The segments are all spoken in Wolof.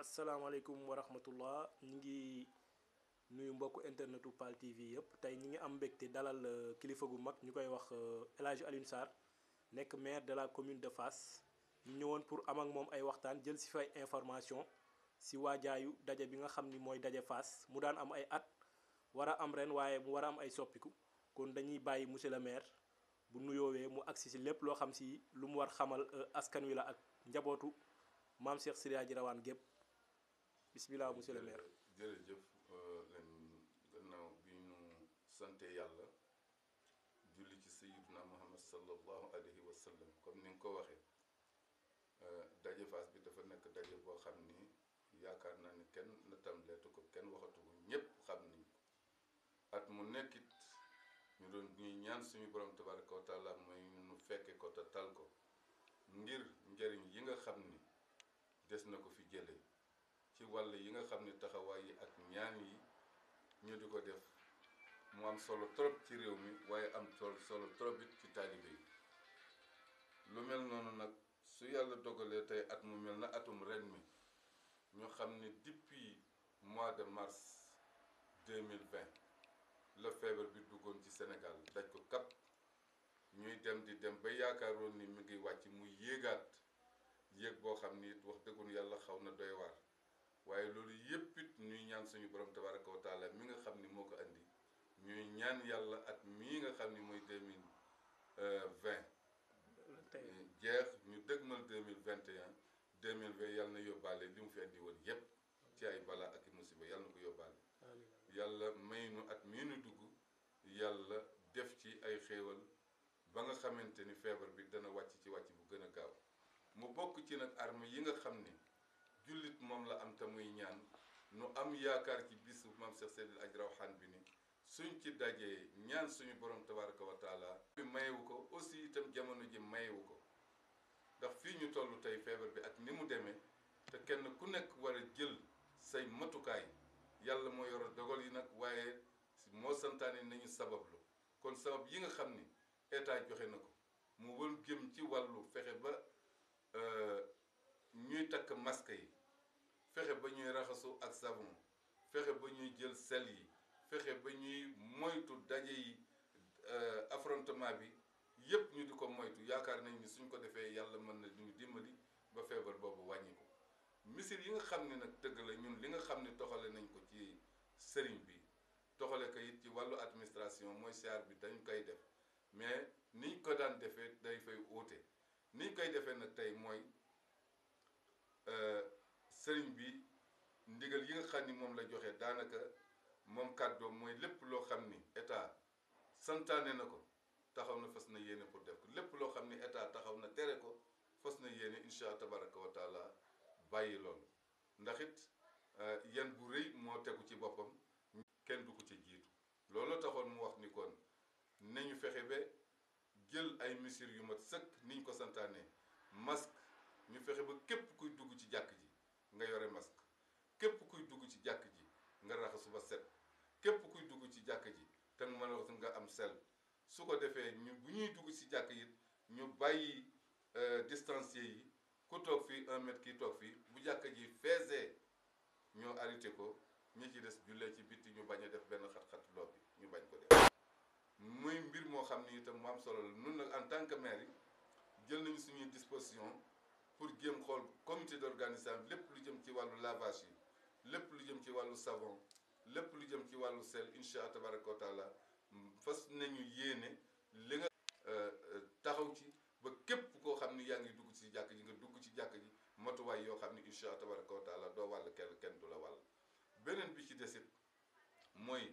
asalaamaaleykum wa rahmatullah ñu ngi nuyu mbokku internetu PAL TV yëpp tey ñi ngi am mbégte dalal kilifa gu mag ñu koy wax El Hadj Alioune Sarr nekk maire de la commune de Fass ñu ñëwoon pour am ak moom ay waxtaan jël si fay information si waajaayu daje bi nga xam ni mooy daje Fass mu daan am ay at war a am ren waaye mu war a am ay soppiku kon dañuy bàyyi monsieur le maire bu nuyoowee mu agsi si lépp loo xam si lu mu war xamal askan wi la ak njabootu maam Cheikh Seydi Hadji Rawane gépp bismillah monsieur le maire. jërëjëf leen gannaaw bi ñu sante yàlla julli ci sayyiduna muhammad sallallahu alayhi wa sallam comme ni nga ko waxee daje Fass bi dafa nekk daje boo xam ni yaakaar naa ni kenn natam leetu ko kenn waxatu ko ñépp xam nañ ko at mu nekkit ñu doon ñuy ñaan suñu borom tabaraka wa taala mooy nu fekke ko te tal ko ngir njëriñ yi nga xam ni des na ko fi jële ci wàll yi nga xam ne taxawaay yi ak ñaan yi ñu di ko def mu am solo trop ci réew mi waaye am solo trop it ci taalibe yi lu mel noonu nag su yàlla dogalee tey at mu mel na atum ren mi ñu xam ne depuis mois de mars 2020 la feebar bi duggoon ci Sénégal daj ko kap ñuy dem di dem ba yaakaaroon ni mi ngi wàcc muy yéegaat yéeg boo xam ni it wax dëggun yàlla xaw na doy waar waaye loolu yépp it ñuy ñaan suñu borom tabaraka wa taala mi nga xam ni moo ko andi ñuy ñaan yàlla at mii nga xam ni mooy 2020 jeex ñu dëgmal 2020 yàlla na yóbbaale li mu fi andi woon yépp ci ay bala ak i musiba yàlla na ko yóbbaale yàlla may nu at mii nu dugg yàlla def ci ay xéewal ba nga xamante ni feebar bi dana wàcc ci wàcc bu gën a gaaw mu bokk ci nag arme yi nga xam ni jullit moom la am te muy ñaan nu am yaakaar ci bisu maam Cheikh Seydi Hadji Rawane bi ni suñ ci dajee ñaan suñu borom tabaraka wa taala bi mayewu ko aussi itam jamono ji mayewu ko ndax fii ñu toll tey feebar bi ak ni mu demee te kenn ku nekk war a jël say matukaay yàlla moo yor dogal yi nag waaye moo santaane nañu sabablu kon sabab yi nga xam ni état joxe na ko mu wël jëm ci wàllu fexe ba ñuy takk masque yi fexe ba ñuy raxasu ak savon fexe ba ñuy jël sel yi fexe ba ñuy moytu daje yi affrontement bi yépp ñu di ko moytu yaakaar nañ ni suñ ko defee yàlla mën na ñu dimbali ba feebar boobu wàññi ko misir yi nga xam ne nag dëgg la ñun li nga xam ne toxale nañ ko ci sëriñ bi toxale ko it ci wàllu administration mooy siyaar bi dañ koy def mais niñ ko daan defee day fay wuute niñ koy defee nag tey mooy sëriñ bi ndigal yi nga xam ni moom la joxe daanaka moom kàddoom mooy lépp loo xam ni état santaane na ko taxaw na fas na yéene pour def ko lépp loo xam ni état taxaw na tere ko fas na yéene insha tabaraka wa taala bàyyi loolu ndax it yan bu rëy moo tegu ci boppam kenn du ko ci jiitu loolu taxoon mu wax ni kon nañu fexe ba jël ay mesures yu mat sëkk niñ ko santaane masque ñu fexe ba képp kuy dugg ci jàkk ji nga yore masque képp kuy dugg ci jàkk ji nga raxasu ba set képp kuy dugg ci jàkk ji te nga mën a wax nga am sel su ko defee ñu bu ñuy dugg ci jàkk yi ñu bàyyi distancier yi ku toog fii 1 mètre kii toog fii bu jàkk ji feesee ñoo arrêté ko ñi ci des jullee ci bitti ñu bañ a def benn xat-xat loo bi ñu bañ ko def muy mbir moo xam ni itam mu am solo la nun nag en tant que maire yi jël nañu suñuy disposition pour jéem xool comité d'organisation lépp lu jëm ci wàllu lavage yi lépp lu jëm ci wàllu savon lépp lu jëm ci wàllu sel insha tabaraka wa taala fas nañu yéene li nga taxaw ci ba képp koo xam ni yaa ngi dugg ci jàkk ji nga dugg ci jàkk ji matuwaay yoo xam ni insha tabaraka wa taala doo wàll kenn du la wàll beneen bi ci desit mooy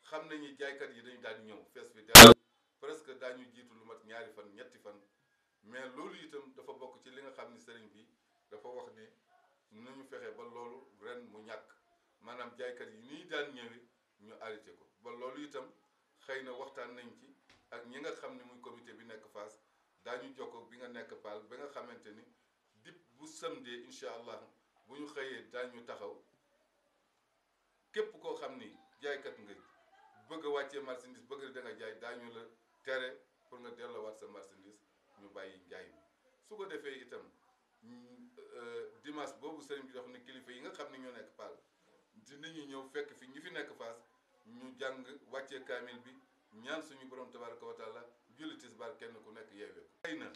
xam nañu jaaykat yi dañu daan ñëw fees fi del presque daañu jiitu lu mat 2 fan 3 fan mais loolu itam dafa bokk ci li nga xam ni sëriñ bi dafa wax ni nañu fexe ba loolu ren mu ñàkk maanaam jaaykat yi nii daan ñëwi ñu arrêté ko ba loolu itam xëy na waxtaan nañ ci ak ñi nga xam ne muy comité bi nekk Fass daañu jokkoo bi nga nekk Paal ba nga xamante ni dip bu samedi incha allah bu ñu xëyee daañu taxaw képp koo xam ni jaaykat nga bëgg a wàccee marchandise bëgg da nga jaay daañu la tere pour nga delloowaat sa marchandise ñu bàyyi njaay mi su ko defee itam dimanche boobu sëriñ bi wax ne kilifa yi nga xam jàng wàccee kaamil bi ñaan suñu borom tabaraka wa taala julli tisbaar kenn ku nekk yeewee ko xëy na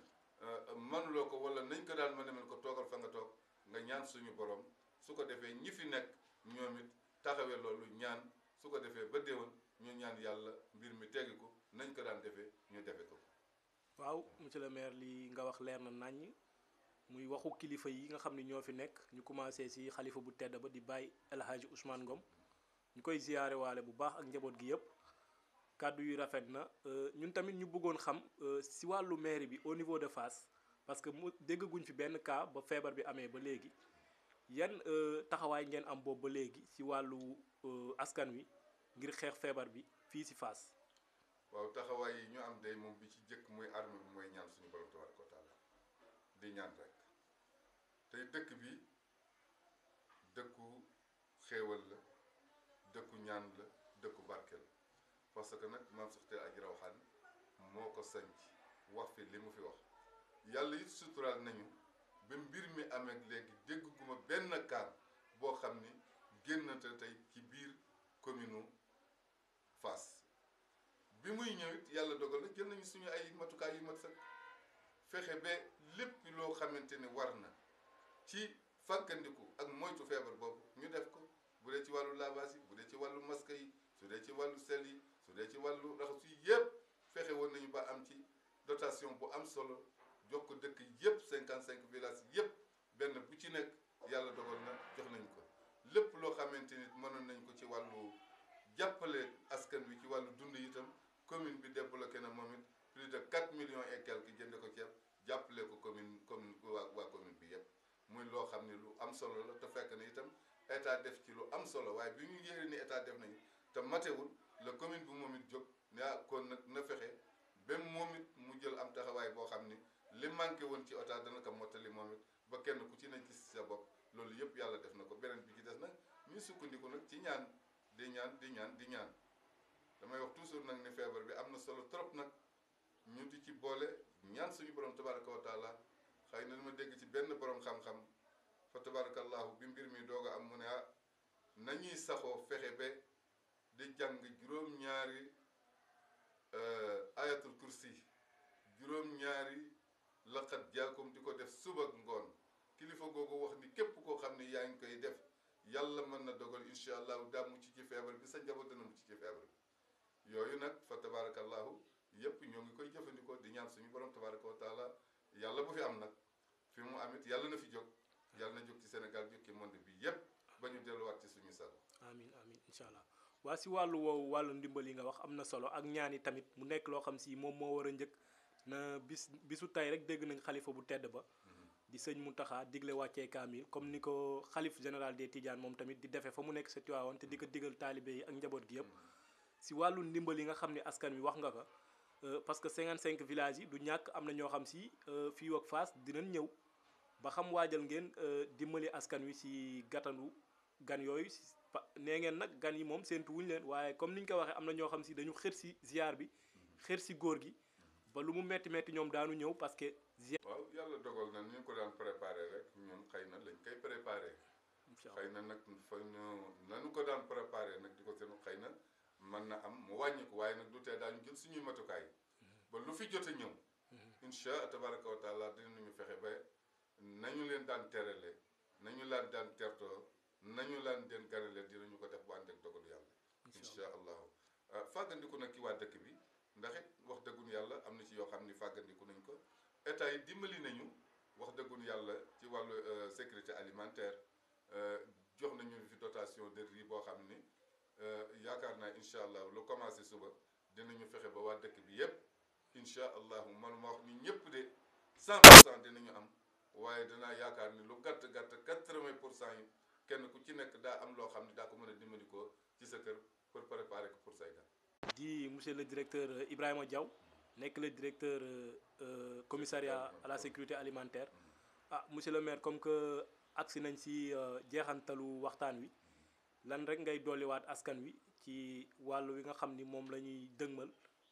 manuloo ko wala nañ ko daan ma demen ko toogal fa nga toog nga ñaan suñu borom su ko defee ñi fi nekk ñoom it taxawee loolu ñaan su ko defee ba déwén ñu ñaan yàlla mbir mi teggi ko nañ ko daan defee ñu defe ko. waaw monsieur le maire li nga wax leer na naññ muy waxu kilifa yi nga xam ne ñoo fi nekk ñu commencé ci xalifa bu tedd ba di Baye El Hadji Ousmane Ngom ñu koy ziyaare waale bu baax ak njaboot gi yëpp kàddu yu rafet na ñun tamit ñu bëggoon xam ci wàllu mairie bi au niveau de Fass parce que mu déggaguñ fi benn cas ba feebar bi amee ba léegi yan taxawaay ngeen am boobu ba léegi ci wàllu askan wi ngir xeex feebar bi fii ci Fass. waaw taxawaay yi ñu am day moom bi ci jëkk muy arme bi mooy ñaan suñu borom tabaraka wa taala di ñaan rek tey dëkk bi dëkku xéewal la dëkku ñaan la dëkku barkeel parce que nag maam saxte aji rawxaan moo ko sanc wax fi li mu fi wax yàlla it suturaal nañu ba mbir mi amee léegi dégguma benn kaan boo xam ni génnante tey ci biir commune Fass bi muy ñëwit yàlla dogal na jël nañu suñu ay matukaay yu mat sëkk fexe ba lépp loo xamante ne war na ci fàggandiku ak moytu feebar boobu ñu def ko bu dee ci wàllu lavage yi bu dee ci wàllu masque yi su dee ci wàllu sel yi su dee ci wàllu raxas yi yëpp fexe woon nañu ba am ci dotation bu am solo jox ko dëkk yëpp 55 villages yëpp benn bu ci nekk yàlla dogal na jox nañu ko lépp loo xamante ni mënoon nañ ko ci wàllu jàppale askan wi ci wàllu dund itam commune bi débloqué na moom it plus de 4 millions et quelques jënd ko ceeb jàppale ko commune waa commune bi yëpp muy loo xam ne lu am solo la te fekk na itam état def ci lu am solo waaye bi ñu yéene ni état def nañu te matewul la commune bi moom it jóg ne kon nag na fexe ba moom it mu jël am taxawaay boo xam ni li manqué woon ci état dana ko mottali moom it ba kenn ku ci ne gis sa bopp loolu yëpp yàlla def na ko beneen bi ci des nag ñuy sukkandiku nag ci ñaan di ñaan damay wax toujours nag ne feebar bi am na solo trop nag ñu di ci boole ñaan suñu borom tabaraka wa taala xëy na ma dégg ci benn borom xam-xam fa tabarakallahu bi mbir mi doog a am mu ne nañuy saxoo fexe ba di jàng juróom-ñaari ayatul kursi juróom-ñaari laqat jaakum di ko def suba ak ngoon kilifa googu wax ni képp koo xam ne yaa ngi koy def yàlla mën na dogal incha allahu daa mucc ci feebar bi sa njaboot dana mucc ci feebar bi yooyu nag fa tabarakallahu yëpp ñoo ngi koy jëfandikoo di ñaan suñu borom tabaraka wa taala yàlla bu fi am nag fi mu amit yàlla na fi jóg yàlla na jóg ci Sénégal jóg ci monde bi yëpp ba ñu delluwaat ci suñu sago. amin amin incha allah waa si wàllu woowu wàllu ndimbal yi nga wax am na solo ak ñaan yi tamit mu nekk loo xam si moom moo war a njëkk na bisu tay rek dégg nañ xalifa bu tedd ba di sëñ Mountakha digle wàccee kaamil comme ni ko xalif général des Tidianes moom tamit di defee fa mu nekk sa Tiwaawan te di ko digal taalibe yi ak njaboot gi yëpp si wàllu ndimbal yi nga xam ne askan wi wax nga ko parce que 55 villages yi du ñàkk am na ñoo xam si fii ak Fass dinañ ñëw ba xam waajal ngeen dimbali askan wi si gàttandu gan yooyu nee ngeen nag gan yi moom séentu wuñu leen waaye comme niñ ko waxee am na ñoo xam si dañu xër si ziar bi xër si góor gi ba lu mu metti metti ñoom daanu ñëw parce que waaw yàlla dogal na ñu ko daan préparé rek ñun xëy na lañ koy préparé xëy na nag fa ñu nanu ko daan préparé nag di ko seen xëy na mën na am mu wàññi ko waaye nag du tee daañu jël suñuy matukaay ba lu fi jot a ñëw insha tabaraka wa taala dinañu fexe ba nañu leen daan terale nañu laan daan tertoo nañu laan den ganale dinañu ko def bu ànd ak dogalu yàlla insha allahu fàggandiku nag ki waa dëkk bi ndax it wax dëggun yàlla am na ci yoo xam ni fàggandiku nañ ko état yi dimbali nañu wax dëggun yàlla ci wàllu sécurité alimentaire jox nañu fi dotation de riz boo xam ni yaakaar naa incha allah lu commencé suba dinañu fexe ba waa dëkk bi yëpp incha allahu man ma wax ni ñëpp de 100% dinañu am waaye danaa yaakaar ni lu gàtt 80% yi kenn ku ci nekk daa am loo xam ni daa ko mën a dimbali ko ci sa kër pour préparer ko pour say gan. di monsieur le directeur Ibrahima Diaw nekk le directeur commissariat à la sécurité alimentaire monsieur le maire comme que agsi nañ si jeexantalu waxtaan wi lan rek ngay dolliwaat askan wi ci wàllu wi nga xam ni moom la ñuy dëgmal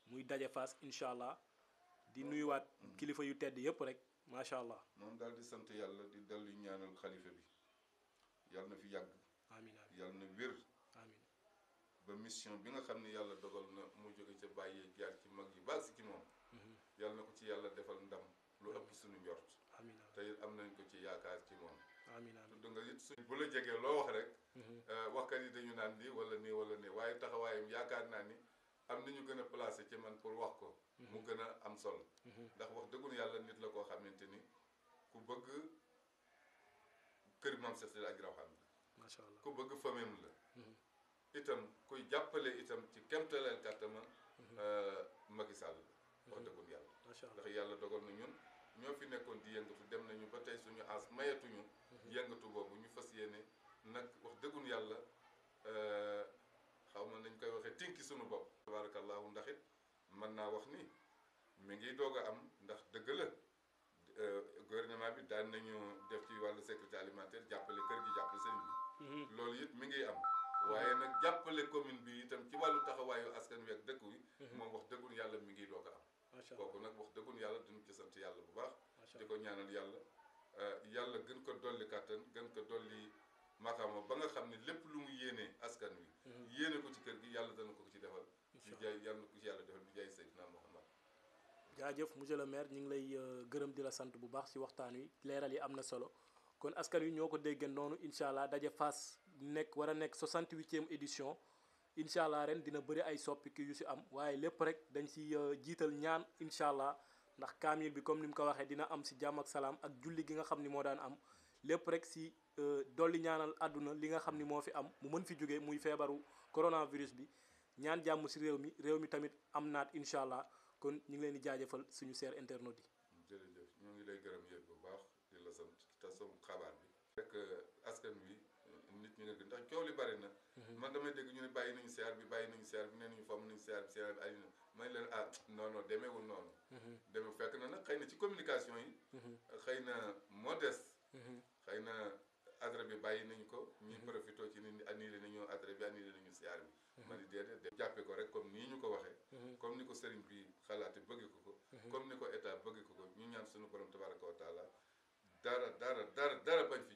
muy daje Fass incha allah di nuyuwaat kilifa yu tedd yëpp rek macha allah. moom daal di sant yàlla di dellu ñaanal xalifa bi yàlla na fi yàgg. amiin yàlla na wér. amiin ba mission bi nga xam ne yàlla dogal na mu jóge ca bàyyee jaar ci mag yu baax si ci moom yàlla na ko ci yàlla defal ndam lu ëpp suñu njort amiin te it am nañ ko ci yaakaar ci moom amiin tudd nga it suñ bu la jegee loo wax rek waxkat yi dañu naan nii wala nii wala nii waaye taxawaayam yaakaar naa ni am nañu gën a placé ci man pour wax ko mu gën a am solo ndax wax dëggul yàlla nit la koo xamante ni ku bëgg kër Maam Cheikh Seydi Hadji Rawane la macha allah ku bëgg famem la itam kuy jàppale itam ci kemtaleel kàttama Macky Sall la wax dëggul yàlla macha allah ndax yàlla dogal na ñun ñoo fi nekkoon di yëngatu dem nañu ba tey suñu as mayatuñu yëngatu boobu ñu fas yéene nag wax dëggul yàlla xaw ma nañ koy waxee tinki suñu bopp tabarakallahu ndax it mën naa wax ni mi ngi doog a am ndax dëgg la gouvernement bi daan nañu def ci wàllu sécurité alimentaire jàppale kër gi jàppale sëriñ bi loolu it mi ngi am waaye nag jàppale commune bi itam ci wàllu taxawaayu askan wi ak dëkk wi moom wax dëggul yàlla mi ngi doog a am kooku nag wax dëggul yàlla duñu ci sant yàlla bu baax di ko ñaanal yàlla yàlla gën ko dolli kàttan gën ko dolli maqaama ba nga xam ne lépp lu mu yéenee askan wi yéene ko ci kër gi yàlla dana ko ci defal bi jaay yàlla na ko ci yàlla defal bi jaay Seydina Muhammad jaajëf monsieur le maire ñu ngi lay gërëm di la sant bu baax ci waxtaan wi leeral yi am na solo kon askan wi ñoo ko déggee noonu incha allah daje Fass nekk war a nekk 68e édition incha allah ren dina bëri ay soppiku yu si am waaye lépp rek dañ si jiital ñaan incha allah ndax kaamil bi comme ni mu ko waxee dina am si jàmm ak salaam ak julli gi nga xam ni moo daan am lépp rek si dolli ñaanal àdduna li nga xam ni moo fi am mu mën fi jóge muy feebaru coronavirus bi ñaan jàmm si réew mi tamit am naat incha allah kon ñu ngi leen di jaajëfal suñu seer internautes yi. jërëjëf ñoo ngi lay gërëm yéen bu baax di la sant ci tasum xabaar bi. rek askan wi nit ñi nga ndax coow li bari na. man damay dégg ñu ne bàyyi nañu seer bi bàyyi nañu seer bi nee nañu fomm nañu seer bi ay na may leen non non demeewul noonu. demee fekk na nag xëy na ci communication yi. xëy na modeste. xëy na adresse bi bàyyi nañu ko. ñi profité ci ni annulé nañu adresse bi annulé nañu seer bi. man di déedéet jàppe ko rek comme nii ñu ko waxee. comme ni ko sëriñ bi xalaate bëgg ko. comme ni ko état bëgg ko ñu ñaan suñu borom tabaraka wa taala dara bañ fi